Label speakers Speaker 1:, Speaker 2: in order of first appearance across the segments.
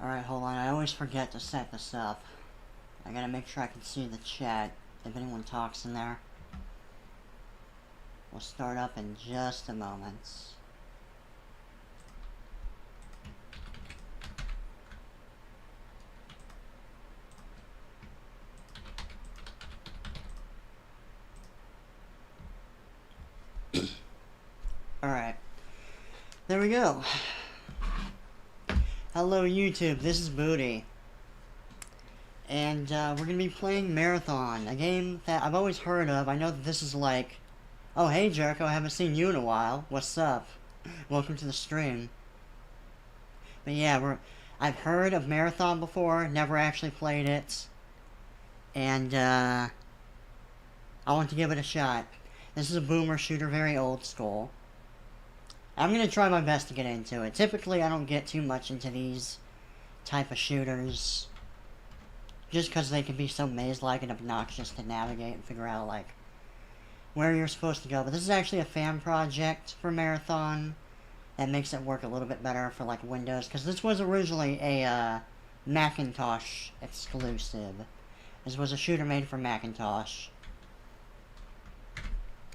Speaker 1: Alright, hold on. I always forget to set this up. I gotta make sure I can see the chat if anyone talks in there. We'll start up in just a moment. Alright. There we go. Hello YouTube, this is Booty. And we're gonna be playing Marathon, a game that I've always heard of. I know that this is like, oh hey Jericho, I haven't seen you in a while. What's up? Welcome to the stream. But yeah, I've heard of Marathon before, never actually played it. And I want to give it a shot. This is a boomer shooter, very old school. I'm gonna try my best to get into it. Typically I don't get too much into these type of shooters, just because they can be so maze-like and obnoxious to navigate and figure out, like, where you're supposed to go. But this is actually a fan project for Marathon that makes it work a little bit better for, like, Windows, because this was originally a Macintosh exclusive. This was a shooter made for Macintosh.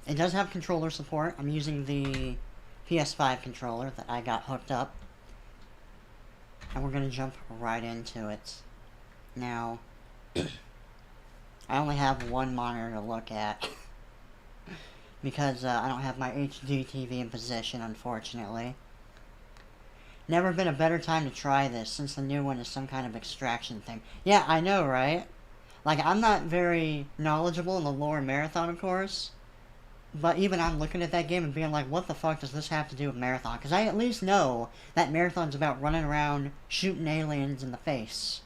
Speaker 1: It does have controller support. I'm using the PS5 controller that I got hooked up. And we're gonna jump right into it. Now, I only have one monitor to look at. Because I don't have my HD TV in position, unfortunately. Never been a better time to try this, since the new one is some kind of extraction thing. Yeah, I know, right? Like, I'm not very knowledgeable in the lore of Marathon, of course. But even I'm looking at that game and being like, what the fuck does this have to do with Marathon? Because I at least know that Marathon's about running around shooting aliens in the face.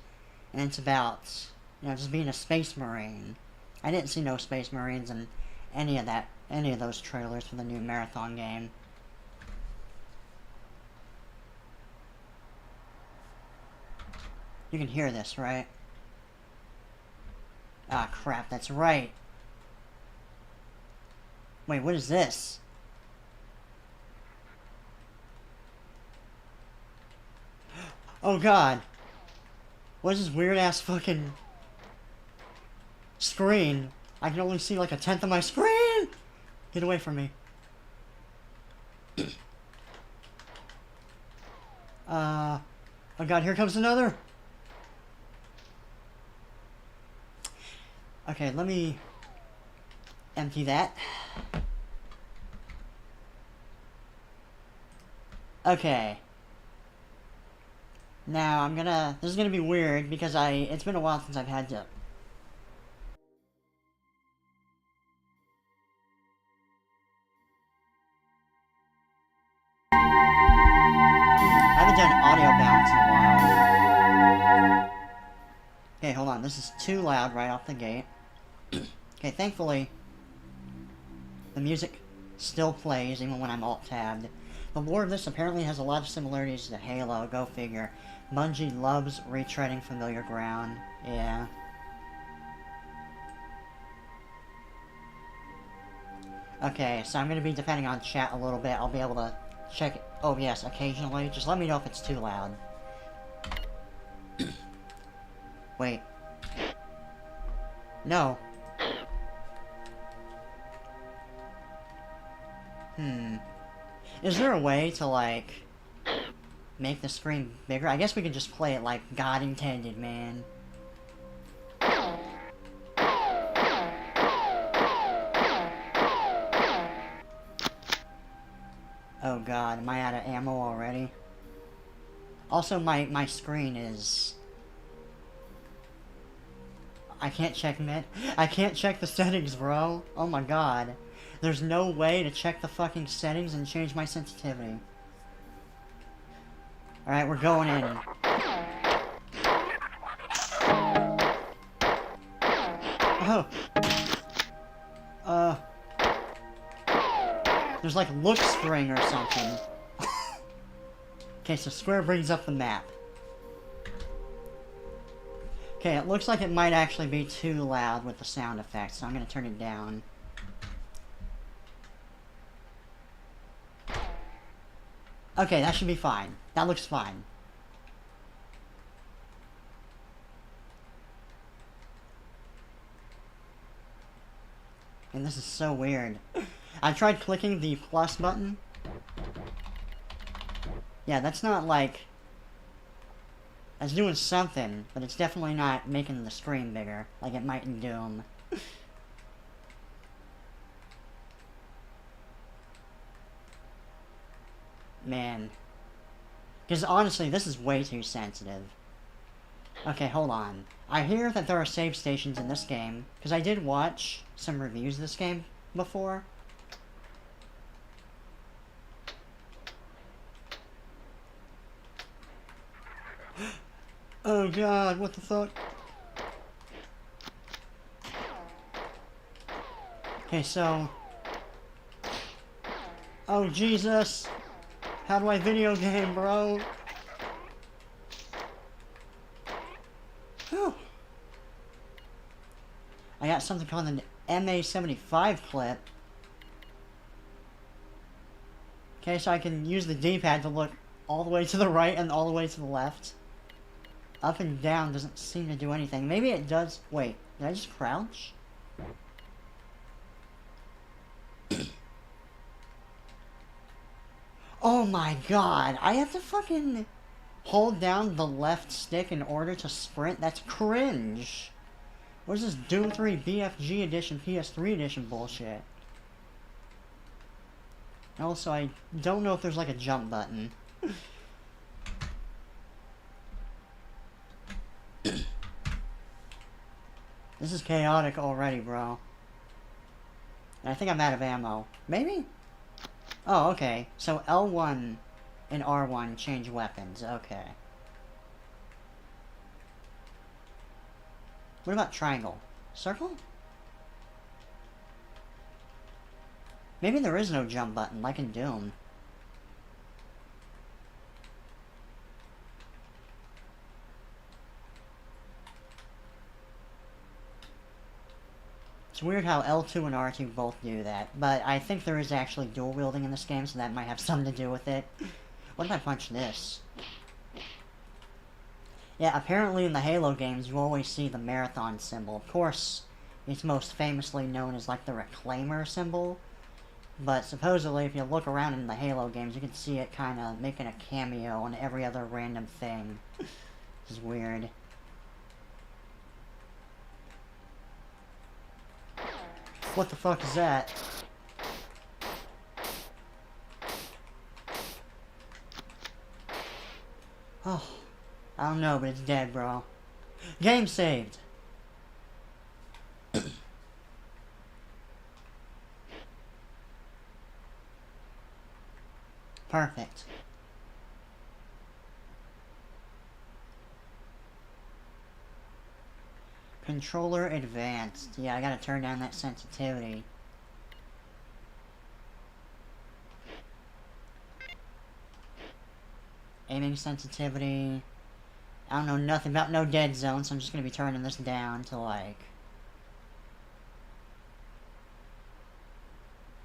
Speaker 1: And it's about, you know, just being a space marine. I didn't see no space marines in any of those trailers for the new Marathon game. You can hear this, right? Ah, crap, that's right. Wait, what is this? Oh god. What is this weird ass fucking screen? I can only see like a tenth of my screen! Get away from me. Oh god, here comes another! Okay, let me empty that. Okay. Now, this is gonna be weird because it's been a while since I've had to... I haven't done audio balance in a while. Okay, hold on, this is too loud right off the gate. Okay, thankfully, the music still plays even when I'm alt-tabbed. The lore of this apparently has a lot of similarities to Halo, go figure. Bungie loves retreading familiar ground. Yeah. Okay, so I'm going to be depending on chat a little bit. I'll be able to check it. Oh yes, occasionally. Just let me know if it's too loud. Wait. No. Is there a way to, like, make the screen bigger? I guess we could just play it like God intended, man. Oh god, am I out of ammo already? Also, my screen is... I can't check the settings, bro. Oh my god. There's no way to check the fucking settings and change my sensitivity. Alright, we're going in. Oh. There's like look string or something. Okay, so square brings up the map. Okay, it looks like it might actually be too loud with the sound effects, so I'm gonna turn it down. Okay, that should be fine. That looks fine. And this is so weird. I tried clicking the plus button. Yeah, that's not like... That's doing something, but it's definitely not making the screen bigger, like it might in Doom. Man. Because honestly, this is way too sensitive. Okay, hold on. I hear that there are save stations in this game, because I did watch some reviews of this game before. Oh god, what the fuck? Okay, so... Oh Jesus! How do I video game, bro? Whew. I got something called an MA75 clip. Okay, so I can use the D-pad to look all the way to the right and all the way to the left. Up and down doesn't seem to do anything. Maybe it does... Wait, did I just crouch? Oh my god, I have to fucking hold down the left stick in order to sprint? That's cringe. What is this Doom 3 BFG edition, PS3 edition bullshit? Also, I don't know if there's like a jump button. This is chaotic already, bro. And I think I'm out of ammo. Maybe? Oh, okay. So L1 and R1 change weapons. Okay. What about triangle? Circle? Maybe there is no jump button, like in Doom. It's weird how L2 and R2 both do that, but I think there is actually dual wielding in this game, so that might have something to do with it. What if I punch this? Yeah, apparently in the Halo games you always see the marathon symbol. Of course, it's most famously known as like the Reclaimer symbol, but supposedly if you look around in the Halo games you can see it kind of making a cameo on every other random thing. This is weird. What the fuck is that? Oh, I don't know, but it's dead, bro. Game saved. Perfect. Controller advanced. Yeah, I gotta turn down that sensitivity. Aiming sensitivity. I don't know nothing about no dead zone, so I'm just gonna be turning this down to like...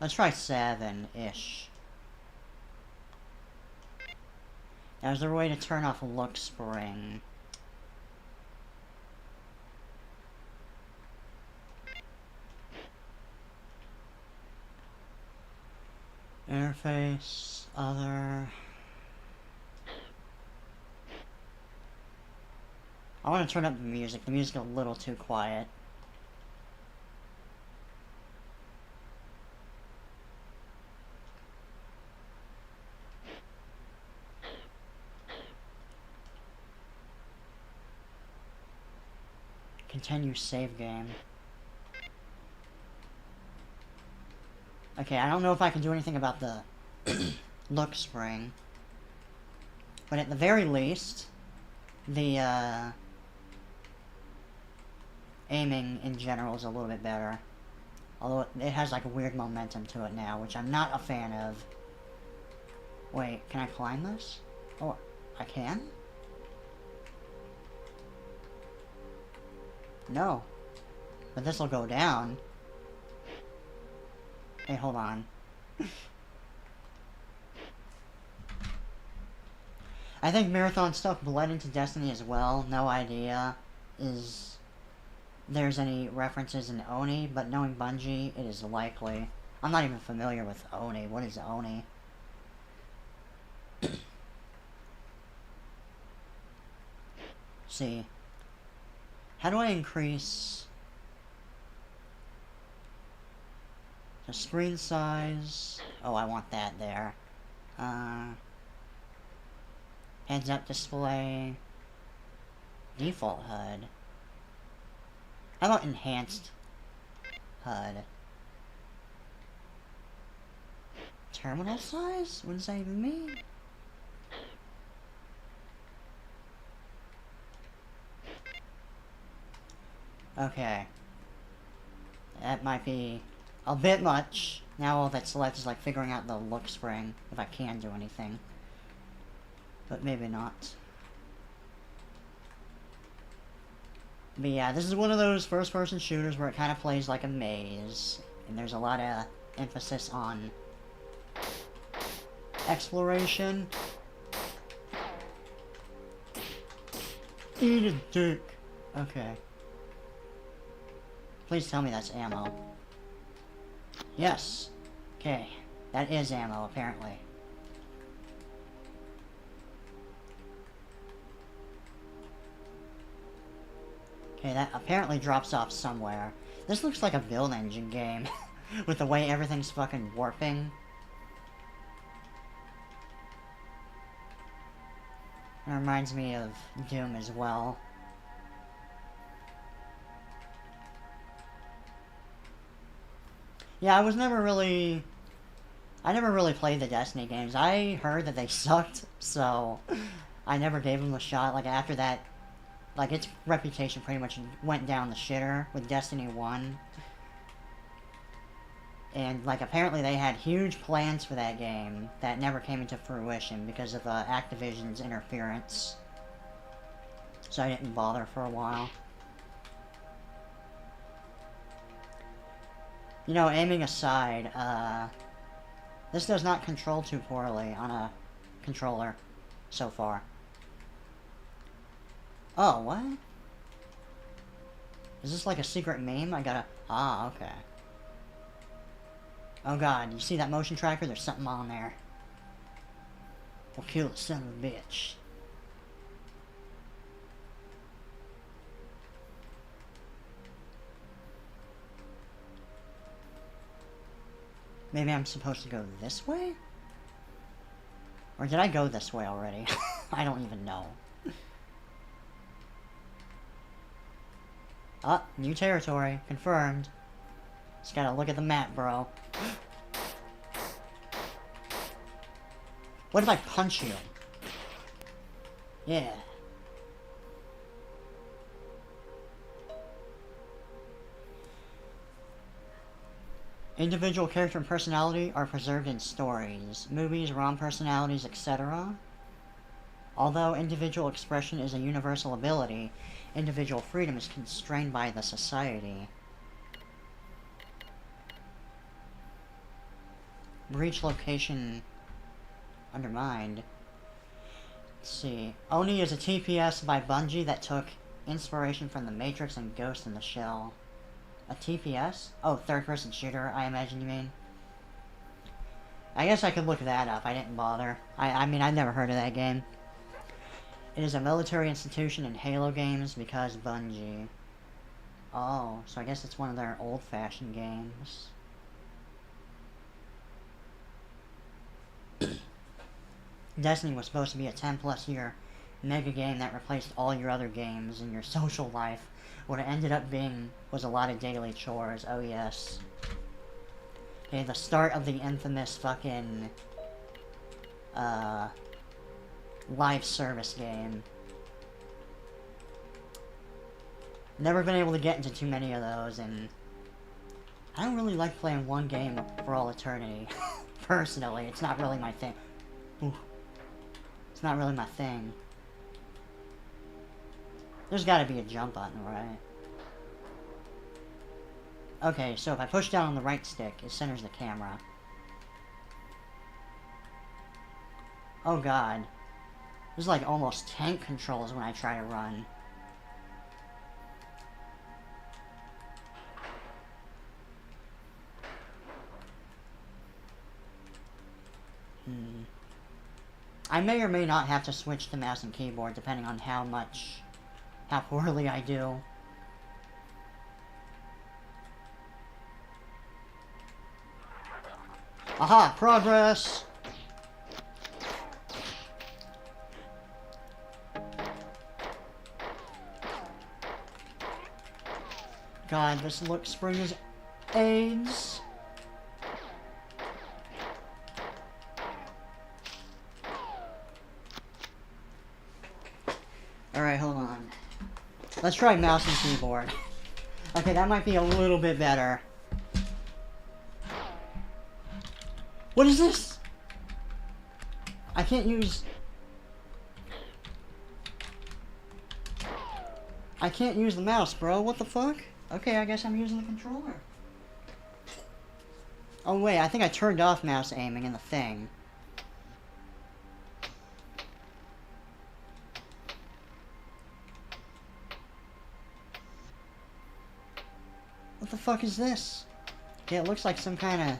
Speaker 1: Let's try 7-ish. Now, is there a way to turn off look spring? Interface, other... I want to turn up the music. The music's a little too quiet. Continue save game. Okay, I don't know if I can do anything about the look spring. But at the very least, the aiming in general is a little bit better. Although it has like a weird momentum to it now, which I'm not a fan of. Wait, can I climb this? Oh, I can? No. But this will go down. Hey, hold on. I think Marathon stuff bled into Destiny as well. No idea. Is there's any references in Oni, but knowing Bungie, it is likely. I'm not even familiar with Oni. What is Oni? See. How do I increase the screen size? Oh, I want that there. Heads up display. Default HUD. How about enhanced HUD? Terminal size? What does that even mean? Okay. That might be a bit much. Now all that's left is like figuring out the look spring, if I can do anything. But maybe not. But yeah, this is one of those first-person shooters where it kind of plays like a maze. And there's a lot of emphasis on exploration. Eat a dick. Okay. Please tell me that's ammo. Yes. Okay. That is ammo, apparently. Okay, that apparently drops off somewhere. This looks like a build engine game. With the way everything's fucking warping. It reminds me of Doom as well. Yeah, I never really played the Destiny games. I heard that they sucked, so I never gave them a shot. Like, after that, like, its reputation pretty much went down the shitter with Destiny 1. And, like, apparently they had huge plans for that game that never came into fruition because of Activision's interference. So I didn't bother for a while. You know, aiming aside, this does not control too poorly on a controller so far. Oh, what? Is this like a secret meme? I gotta... Ah, okay. Oh god, you see that motion tracker? There's something on there. We'll kill the son of a bitch. Maybe I'm supposed to go this way? Or did I go this way already? I don't even know. Oh, new territory. Confirmed. Just gotta look at the map, bro. What if I punch you? Yeah. Individual character and personality are preserved in stories, movies, ROM personalities, etc. Although individual expression is a universal ability, individual freedom is constrained by the society. Breach location undermined. Let's see. Oni is a TPS by Bungie that took inspiration from The Matrix and Ghost in the Shell. A TPS? Oh, third-person shooter, I imagine you mean. I guess I could look that up. I didn't bother. I mean, I've never heard of that game. It is a military institution in Halo games because Bungie. Oh, so I guess it's one of their old-fashioned games. Destiny was supposed to be a 10-plus year mega game that replaced all your other games in your social life. What it ended up being was a lot of daily chores. Oh yes. Okay, the start of the infamous fucking live service game. Never been able to get into too many of those, and I don't really like playing one game for all eternity. Personally, it's not really my thing. Ooh. It's not really my thing. There's gotta be a jump button, right? Okay, so if I push down on the right stick, it centers the camera. Oh god. This is like almost tank controls when I try to run. I may or may not have to switch to mouse and keyboard depending on how poorly I do. Aha! Progress! God, this looks spring as AIDS. Alright, hold on. Let's try mouse and keyboard. Okay, that might be a little bit better. What is this? I can't use... I can't use the mouse, bro. What the fuck? Okay, I guess I'm using the controller. Oh wait, I think I turned off mouse aiming in the thing. What the fuck is this? Yeah, it looks like some kind of...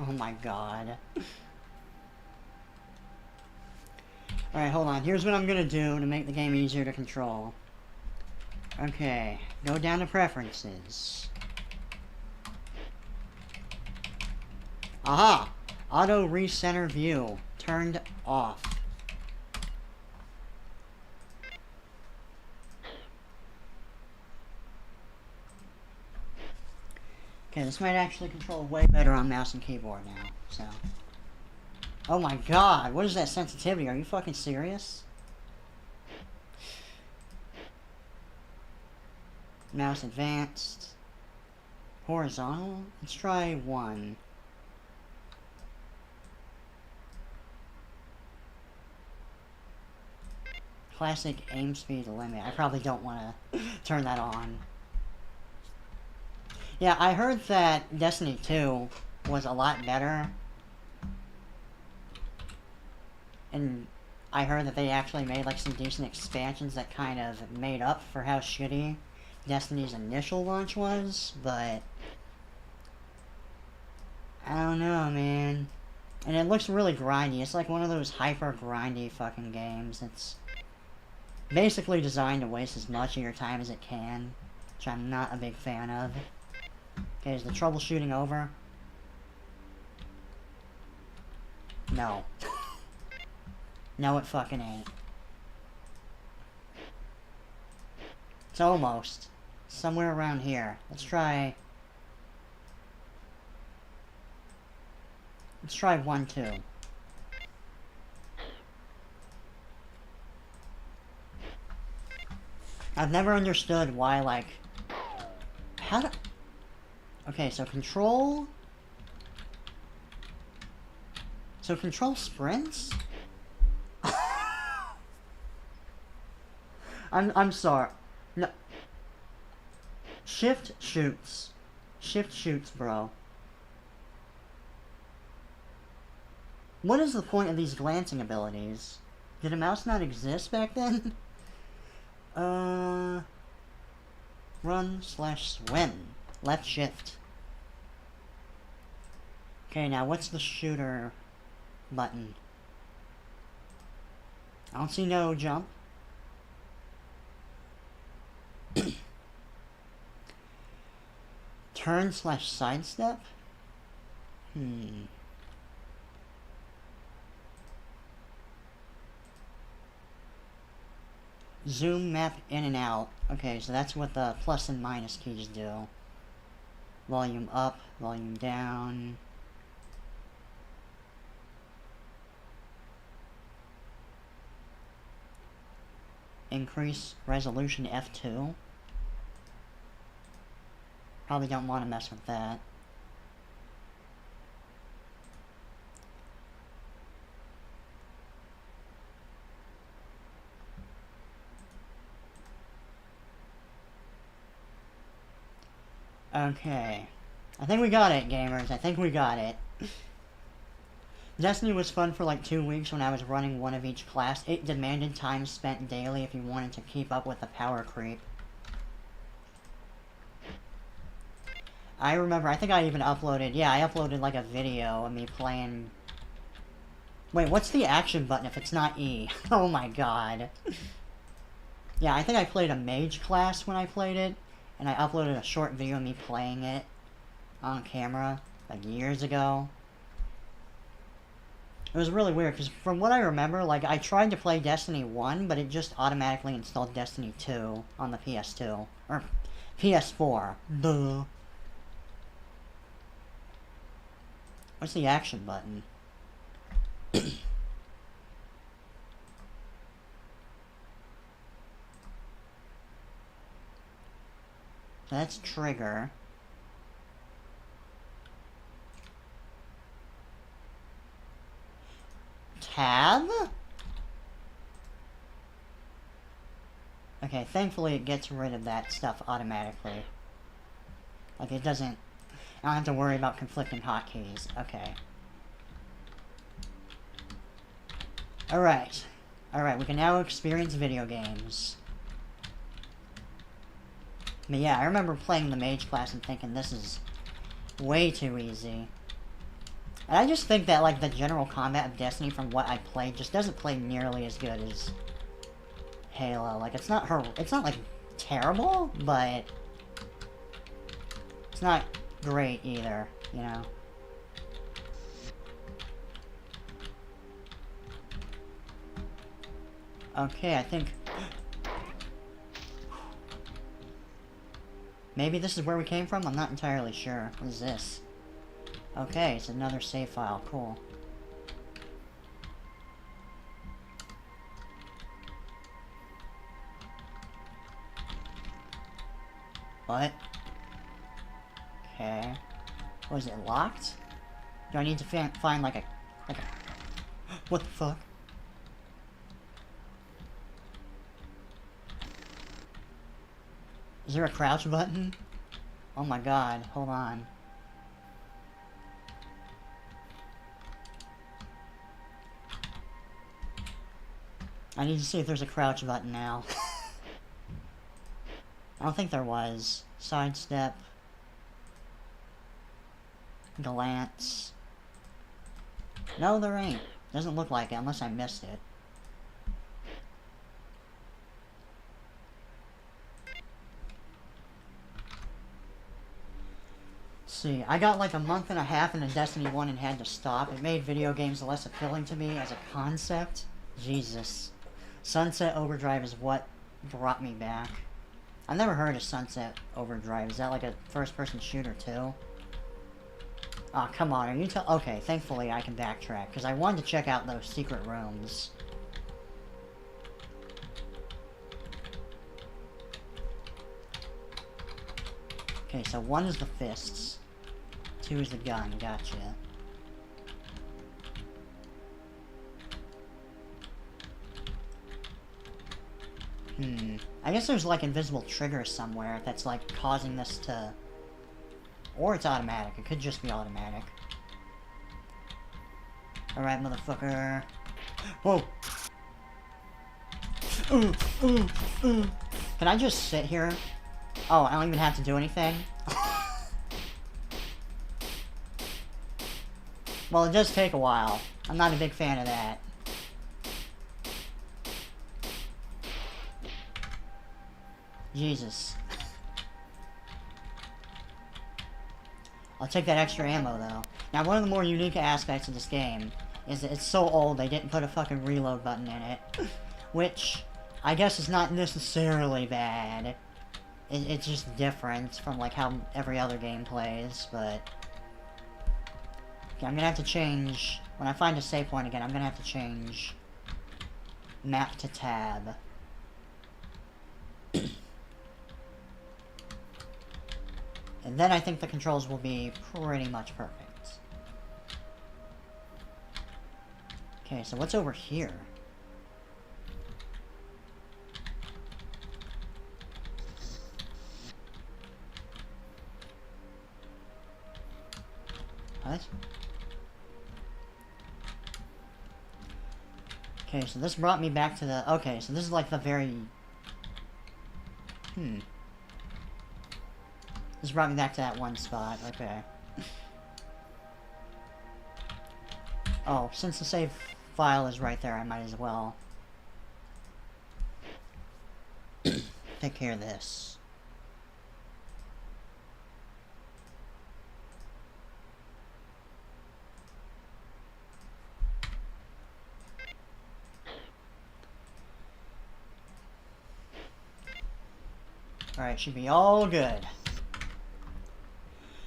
Speaker 1: Oh my god. Alright, hold on. Here's what I'm gonna do to make the game easier to control. Okay, go down to preferences. Aha! Auto recenter view. Turned off. Okay, this might actually control way better on mouse and keyboard now, so. Oh my god, what is that sensitivity? Are you fucking serious? Mouse advanced. Horizontal? Let's try 1. Classic aim speed limit. I probably don't want to turn that on. Yeah, I heard that Destiny 2 was a lot better. And I heard that they actually made like some decent expansions that kind of made up for how shitty Destiny's initial launch was, but I don't know, man. And it looks really grindy. It's like one of those hyper grindy fucking games. It's basically designed to waste as much of your time as it can, which I'm not a big fan of. Okay, is the troubleshooting over? No. No, it fucking ain't. It's almost. Somewhere around here. Let's try 1, 2. I've never understood why, like... How do... Okay, so control... So control sprints? I'm sorry. No. Shift shoots. Shift shoots, bro. What is the point of these glancing abilities? Did a mouse not exist back then? Run/swim. Left shift. Okay, now what's the shooter button? I don't see no jump. Turn/sidestep? Zoom, map, in and out. Okay, so that's what the plus and minus keys do. Volume up, volume down. Increase resolution F2. Probably don't want to mess with that. Okay. I think we got it, gamers. I think we got it. Destiny was fun for like 2 weeks when I was running one of each class. It demanded time spent daily if you wanted to keep up with the power creep. I remember, I think I even uploaded, yeah, I uploaded like a video of me playing... Wait, what's the action button if it's not E? Oh my god. Yeah, I think I played a mage class when I played it, and I uploaded a short video of me playing it on camera, like years ago. It was really weird, because from what I remember, like, I tried to play Destiny 1, but it just automatically installed Destiny 2 on the PS2. Or PS4. Duh. What's the action button? That's trigger. Tab? Okay, thankfully it gets rid of that stuff automatically. Like, it doesn't... I don't have to worry about conflicting hotkeys. Okay. Alright. Alright, we can now experience video games. But yeah, I remember playing the mage class and thinking this is way too easy. And I just think that, like, the general combat of Destiny from what I played just doesn't play nearly as good as Halo. Like, it's not, like, terrible, but it's not great either, you know? Okay, I think... Maybe this is where we came from? I'm not entirely sure. What is this? Okay, it's another save file. Cool. What? Okay. Was it locked? Do I need to find like a... What the fuck? Is there a crouch button? Oh my god, hold on. I need to see if there's a crouch button now. I don't think there was. Sidestep. Glance. No, there ain't. Doesn't look like it unless I missed it. See, I got like a month and a half into Destiny 1 and had to stop. It made video games less appealing to me as a concept. Jesus. Sunset Overdrive is what brought me back. I've never heard of Sunset Overdrive. Is that like a first-person shooter too? Aw, oh, come on, are you okay, thankfully I can backtrack, because I wanted to check out those secret rooms. Okay, so 1 is the fists. 2 is the gun, gotcha. I guess there's like invisible triggers somewhere that's like causing this to... Or it's automatic, it could just be automatic. Alright, motherfucker. Whoa! Can I just sit here? Oh, I don't even have to do anything? Well, it does take a while. I'm not a big fan of that. Jesus. I'll take that extra ammo, though. Now, one of the more unique aspects of this game is that it's so old they didn't put a fucking reload button in it. Which, I guess is not necessarily bad. It's just different from, like, how every other game plays, but... Okay, I'm gonna have to change... When I find a save point again, I'm gonna have to change... Map to tab. And then I think the controls will be pretty much perfect. Okay, so what's over here? What? Okay, so this brought me back to the... Okay, so this is like the very... This brought me back to that one spot. Okay. Oh, since the save file is right there, I might as well take care of this. Alright, should be all good.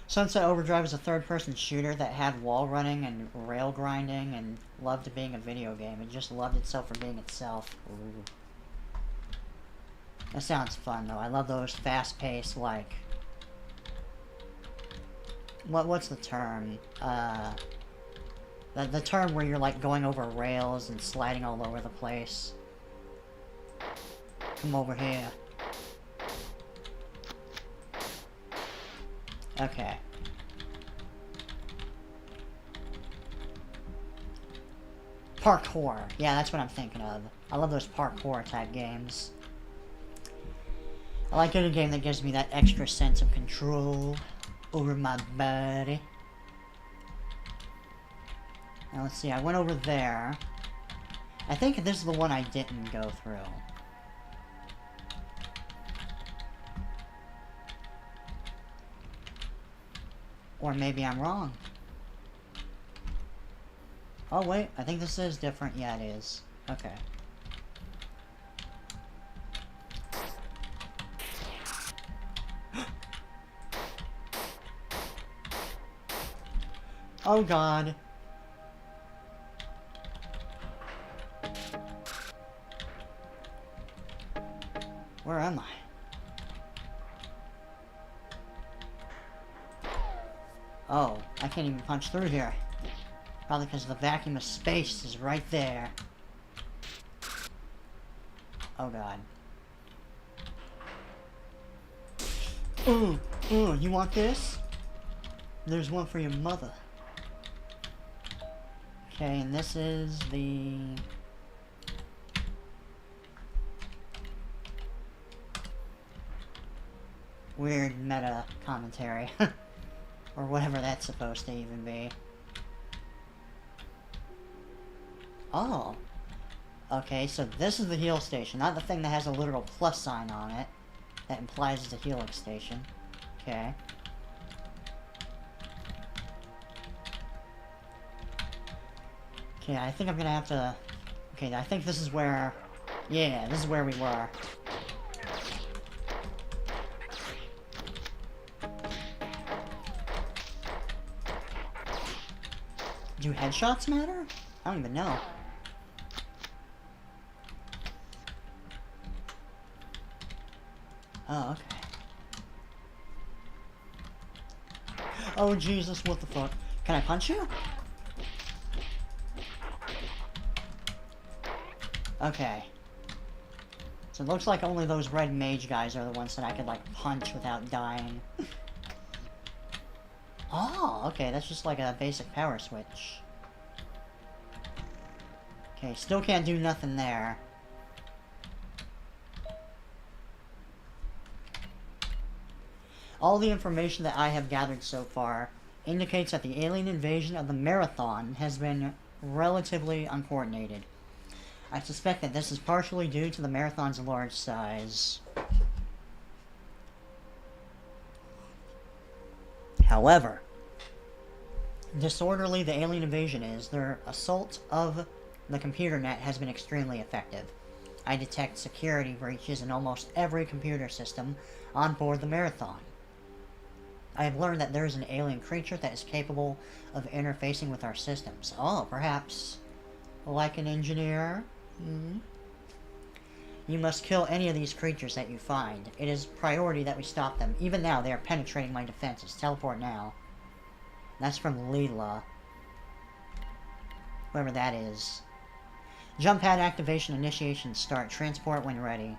Speaker 1: Sunset Overdrive is a third-person shooter that had wall running and rail grinding and loved being a video game. It just loved itself for being itself. Ooh. That sounds fun, though. I love those fast-paced, like... What's the term? The term where you're, like, going over rails and sliding all over the place. Come over here. Okay. Parkour. Yeah, that's what I'm thinking of. I love those parkour type games. I like any game that gives me that extra sense of control over my body. Now let's see, I went over there. I think this is the one I didn't go through. Or maybe I'm wrong. Oh wait, I think this is different. Yeah, it is. Okay. Oh god. Where am I? Oh, I can't even punch through here. Probably because the vacuum of space is right there. Oh god. Ooh, ooh, you want this? There's one for your mother. Okay, and this is the... weird meta commentary. Or whatever that's supposed to even be. Oh. Okay, so this is the heal station, not the thing that has a literal plus sign on it. That implies it's a healing station. Okay. Okay, I think I'm gonna have to... Okay, I think this is where... Yeah, this is where we were. Do headshots matter? I don't even know. Oh, okay. Oh, Jesus, what the fuck? Can I punch you? Okay. So it looks like only those red mage guys are the ones that I could, like, punch without dying. Oh, okay, that's just like a basic power switch. Okay, still can't do nothing there. All the information that I have gathered so far indicates that the alien invasion of the Marathon has been relatively uncoordinated. I suspect that this is partially due to the Marathon's large size. However, disorderly the alien invasion is, their assault of the computer net has been extremely effective. I detect security breaches in almost every computer system on board the Marathon. I have learned that there is an alien creature that is capable of interfacing with our systems. Oh, perhaps like an engineer? Hmm? You must kill any of these creatures that you find. It is priority that we stop them. Even now, they are penetrating my defenses. Teleport now. That's from Leela. Whoever that is. Jump pad activation, initiation, start. Transport when ready.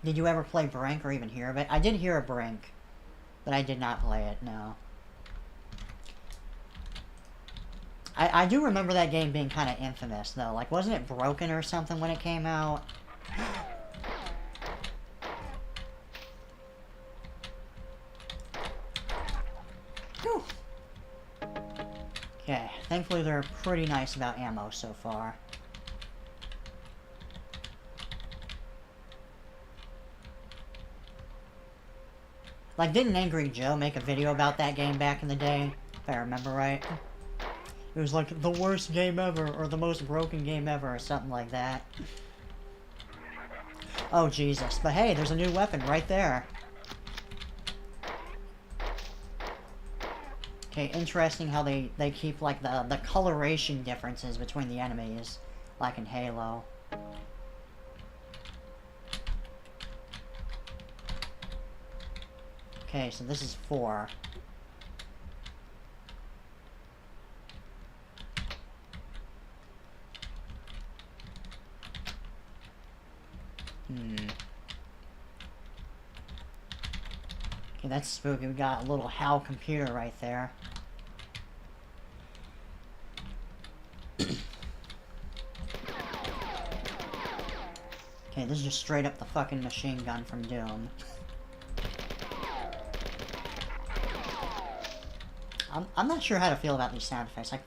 Speaker 1: Did you ever play Brink or even hear of it? I did hear of Brink. But I did not play it, no. I do remember that game being kind of infamous, though. Like, wasn't it broken or something when it came out? Whew. Okay, thankfully they're pretty nice about ammo so far. Like, didn't Angry Joe make a video about that game back in the day? If I remember right. It was like, the worst game ever, or the most broken game ever, or something like that. Oh, Jesus. But hey, there's a new weapon right there. Okay, interesting how they keep, like, the coloration differences between the enemies, like in Halo. Okay, so this is 4. Okay, that's spooky. We got a little HAL computer right there. Okay, this is just straight up the fucking machine gun from Doom. I'm not sure how to feel about these sound effects. Like,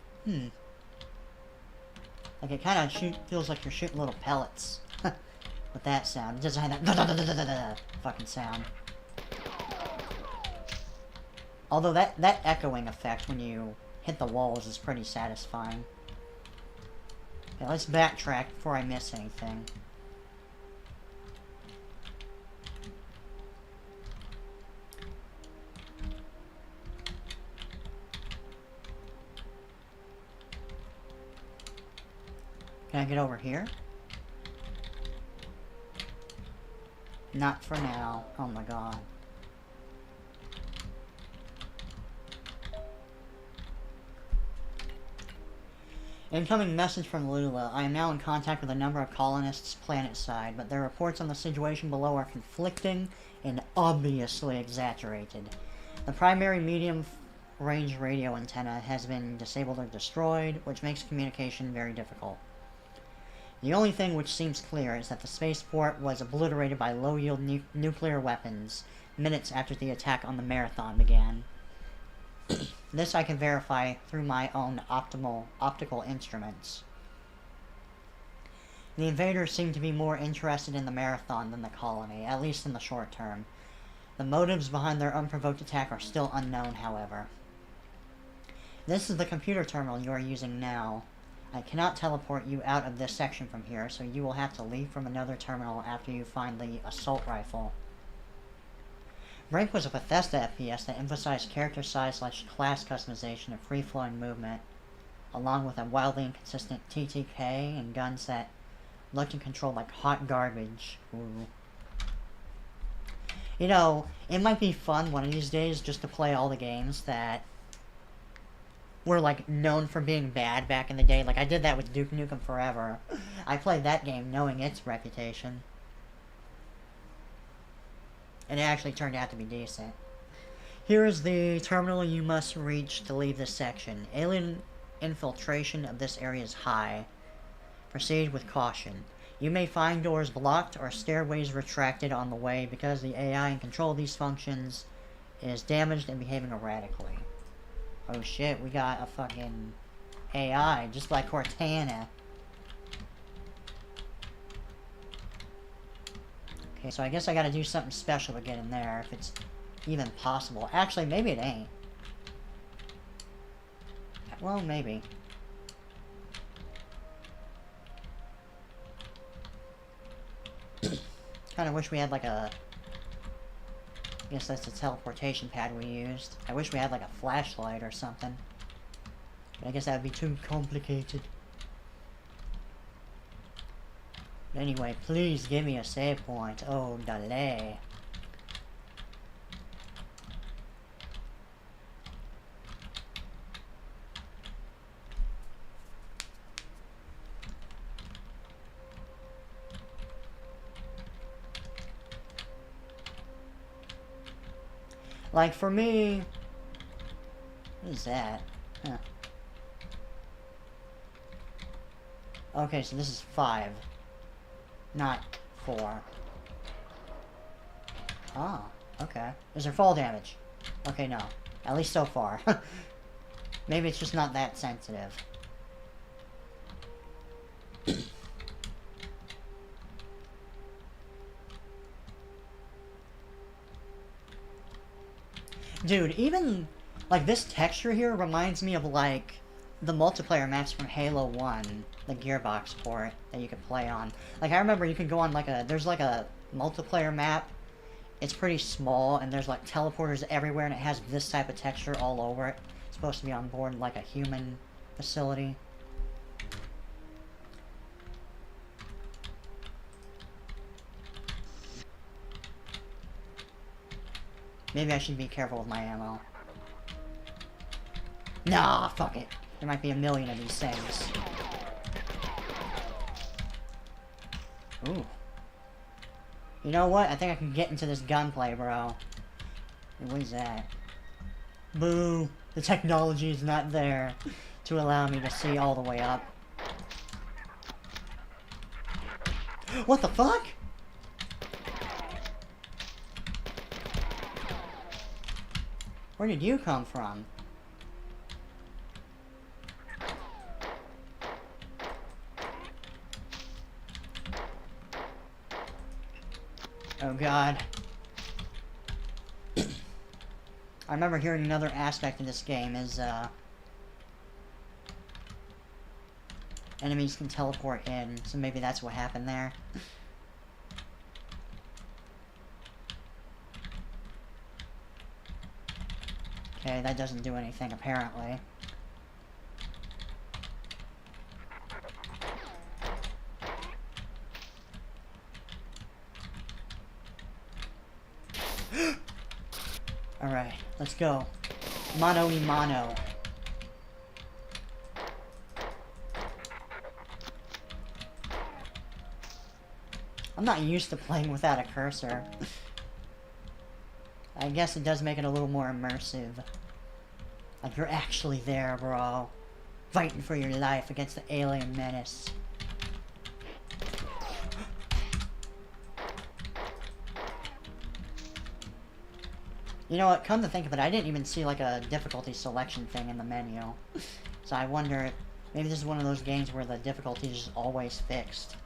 Speaker 1: Like, it kind of feels like you're shooting little pellets. With that sound. It doesn't have that fucking sound. Although that echoing effect when you hit the walls is pretty satisfying. Okay, let's backtrack before I miss anything. Can I get over here? Not for now. Oh my god. Incoming message from Lula. I am now in contact with a number of colonists planet-side, but their reports on the situation below are conflicting and obviously exaggerated. The primary medium-range radio antenna has been disabled or destroyed, which makes communication very difficult. The only thing which seems clear is that the spaceport was obliterated by low-yield nuclear weapons minutes after the attack on the Marathon began. This I can verify through my own optical instruments. The invaders seem to be more interested in the Marathon than the colony, at least in the short term. The motives behind their unprovoked attack are still unknown, however. This is the computer terminal you are using now. I cannot teleport you out of this section from here, so you will have to leave from another terminal after you find the assault rifle. Rank was a Bethesda FPS that emphasized character size / class customization and free-flowing movement, along with a wildly inconsistent TTK and guns that looked and controlled like hot garbage. Ooh. You know, it might be fun one of these days just to play all the games that were, like, known for being bad back in the day. Like, I did that with Duke Nukem Forever. I played that game knowing its reputation. And it actually turned out to be decent. Here is the terminal you must reach to leave this section. Alien infiltration of this area is high. Proceed with caution. You may find doors blocked or stairways retracted on the way because the AI in control of these functions is damaged and behaving erratically. Oh shit, we got a fucking AI, just like Cortana. Okay, so I guess I gotta do something special to get in there, if it's even possible. Actually, maybe it ain't. Well, maybe. Kinda wish we had like a... I guess that's the teleportation pad we used. I wish we had like a flashlight or something. But I guess that would be too complicated. But anyway, please give me a save point. Oh, dale. Like, for me... What is that? Huh. Okay, so this is 5. Not 4. Ah, okay. Is there fall damage? Okay, no. At least so far. Maybe it's just not that sensitive. Dude, even, like, this texture here reminds me of, like, the multiplayer maps from Halo 1, the Gearbox port that you could play on. Like, I remember you could go on, like, there's, like, a multiplayer map. It's pretty small, and there's, like, teleporters everywhere, and it has this type of texture all over it. It's supposed to be on board, like, a human facility. Maybe I should be careful with my ammo. Nah, fuck it. There might be a million of these things. Ooh. You know what? I think I can get into this gunplay, bro. What is that? Boo! The technology is not there to allow me to see all the way up. What the fuck? Where did you come from? Oh god. I remember hearing another aspect of this game is, enemies can teleport in, so maybe that's what happened there. Okay, that doesn't do anything, apparently. Alright, let's go. Mano y mano. I'm not used to playing without a cursor. I guess it does make it a little more immersive. Like, you're actually there, bro. Fighting for your life against the alien menace. You know what, come to think of it, I didn't even see, like, a difficulty selection thing in the menu. So I wonder, maybe this is one of those games where the difficulty is just always fixed.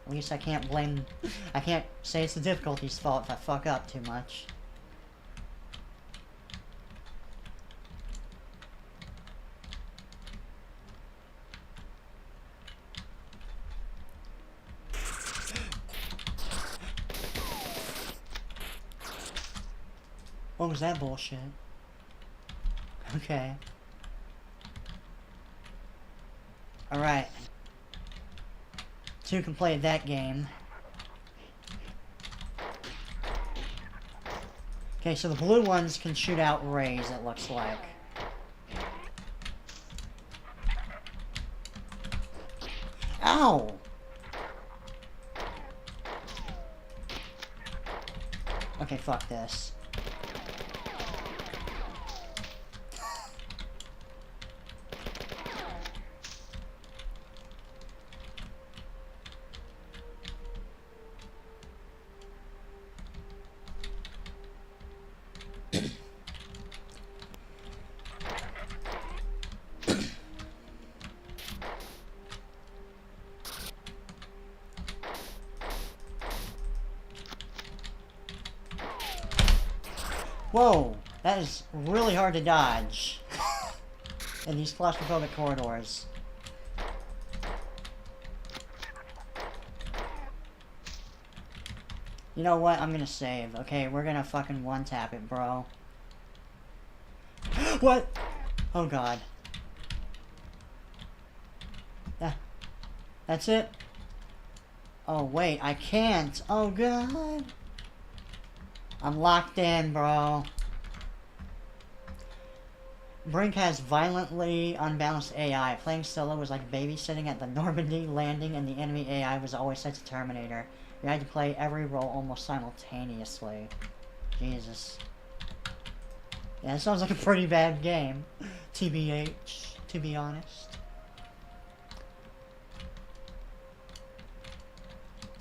Speaker 1: At least I can't blame... I can't say it's the difficulty's fault if I fuck up too much. What was that bullshit? Okay. Alright. 2 can play that game. Okay, so the blue ones can shoot out rays, it looks like. Ow! Okay, fuck this. Whoa, that is really hard to dodge in these claustrophobic corridors. You know what? I'm gonna save. Okay, we're gonna fucking one-tap it, bro. What? Oh god. That's it? Oh wait, I can't. Oh god. I'm locked in, bro. Brink has violently unbalanced AI. Playing solo was like babysitting at the Normandy landing, and the enemy AI was always set to Terminator. We had to play every role almost simultaneously. Jesus. Yeah, it sounds like a pretty bad game. TBH, to be honest.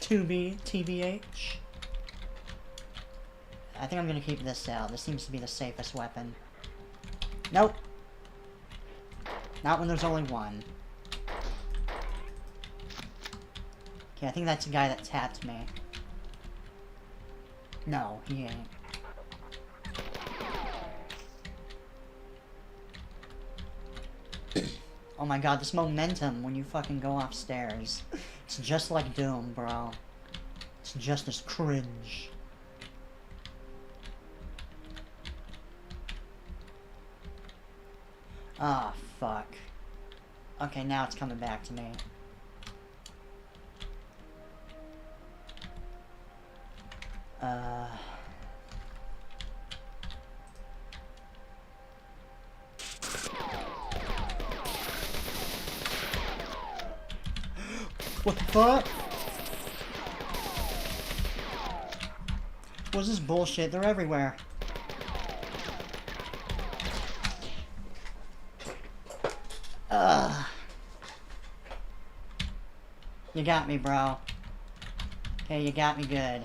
Speaker 1: TBH. I think I'm gonna keep this out. This seems to be the safest weapon. Nope. Not when there's only one. Okay, I think that's the guy that tapped me. No, he ain't. Oh my god, this momentum when you fucking go off stairs. It's just like Doom, bro. It's just as cringe. Ah, fuck. Okay, now it's coming back to me. What the fuck? What's this bullshit? They're everywhere. You got me, bro. Okay, you got me good.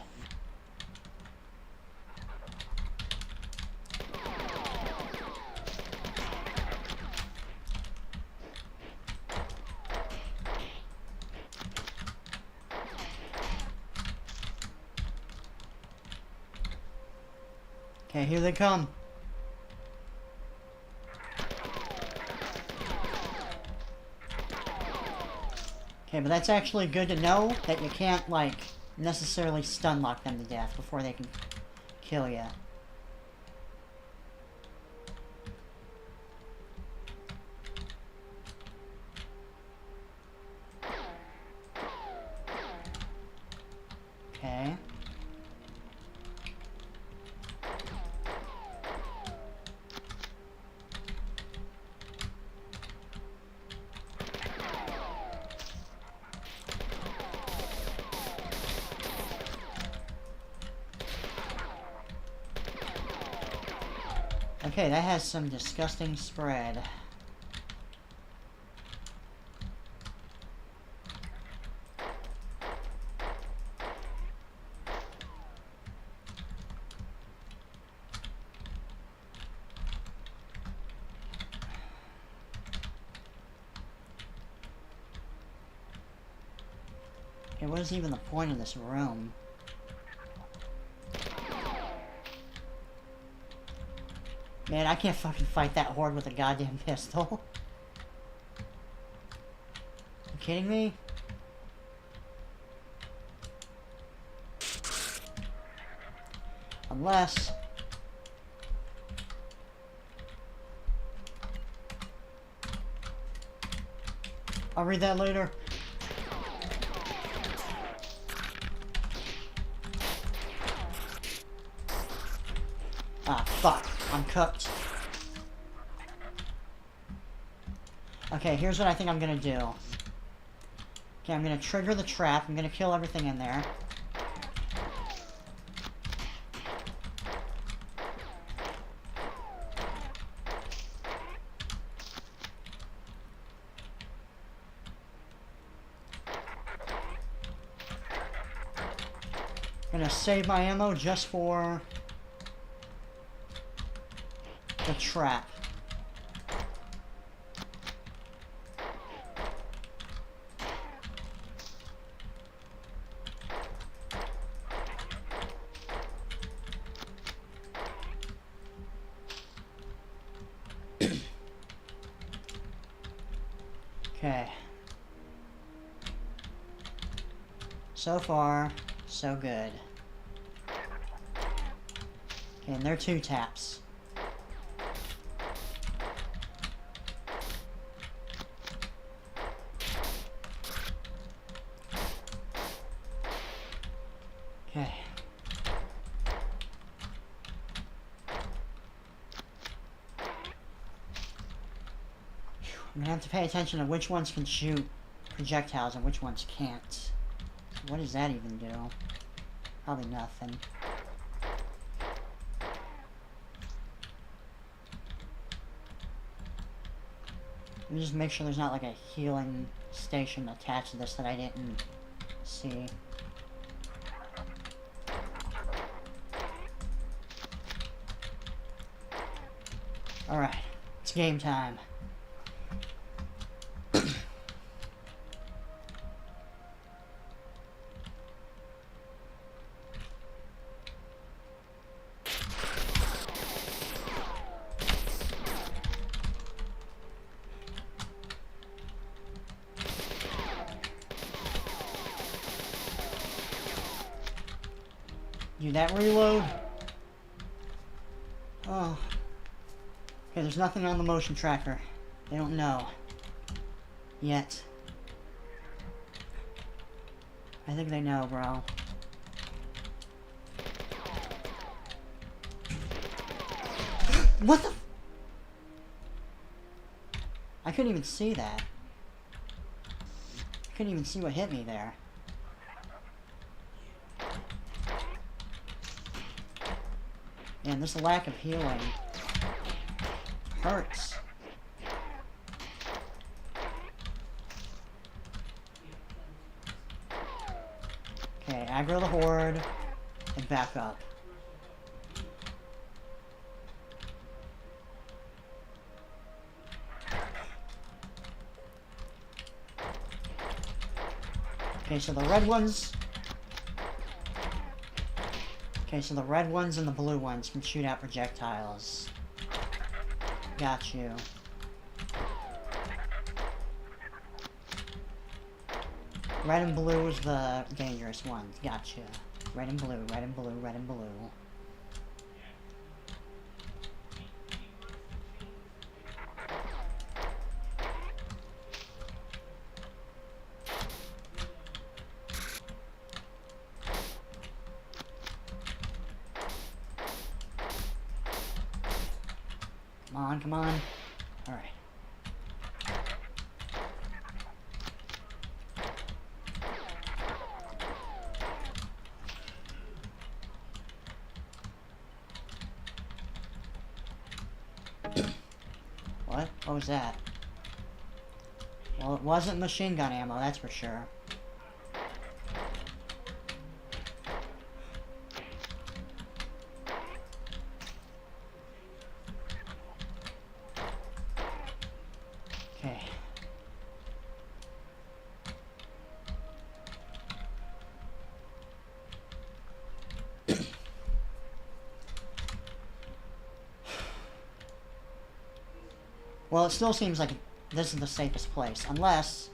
Speaker 1: Okay, here they come. Okay, but that's actually good to know that you can't, like, necessarily stun lock them to death before they can kill you. Okay. Okay, that has some disgusting spread. Okay, what is even the point of this room? Man, I can't fucking fight that horde with a goddamn pistol. You kidding me? Unless... I'll read that later. Ah, fuck. I'm cooked. Okay, here's what I think I'm gonna do. Okay, I'm gonna trigger the trap. I'm gonna kill everything in there. Gonna save my ammo just for the trap. Okay. So far, so good. Okay, and there are 2 taps. Okay. I'm gonna have to pay attention to which ones can shoot projectiles and which ones can't. What does that even do? Probably nothing. Let me just make sure there's not like a healing station attached to this that I didn't see. Alright, it's game time. Do that reload? Oh. Okay, there's nothing on the motion tracker. They don't know. Yet. I think they know, bro. What the? I couldn't even see that. I couldn't even see what hit me there. Man, this lack of healing hurts. Okay, aggro the horde and back up. Okay, so the red ones... Okay, so the red ones and the blue ones can shoot out projectiles. Got you. Red and blue is the dangerous ones. Gotcha. Red and blue, red and blue, red and blue. Come on, come on. Alright. What? What was that? Well, it wasn't machine gun ammo, that's for sure. Okay. Well, it still seems like this is the safest place, unless...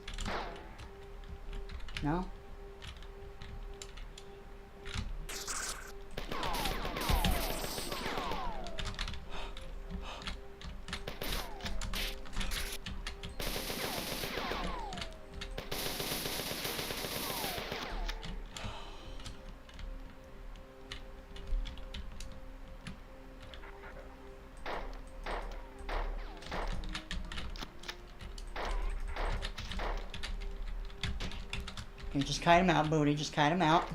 Speaker 1: No? Okay, just kite him out, Booty. Just kite him out.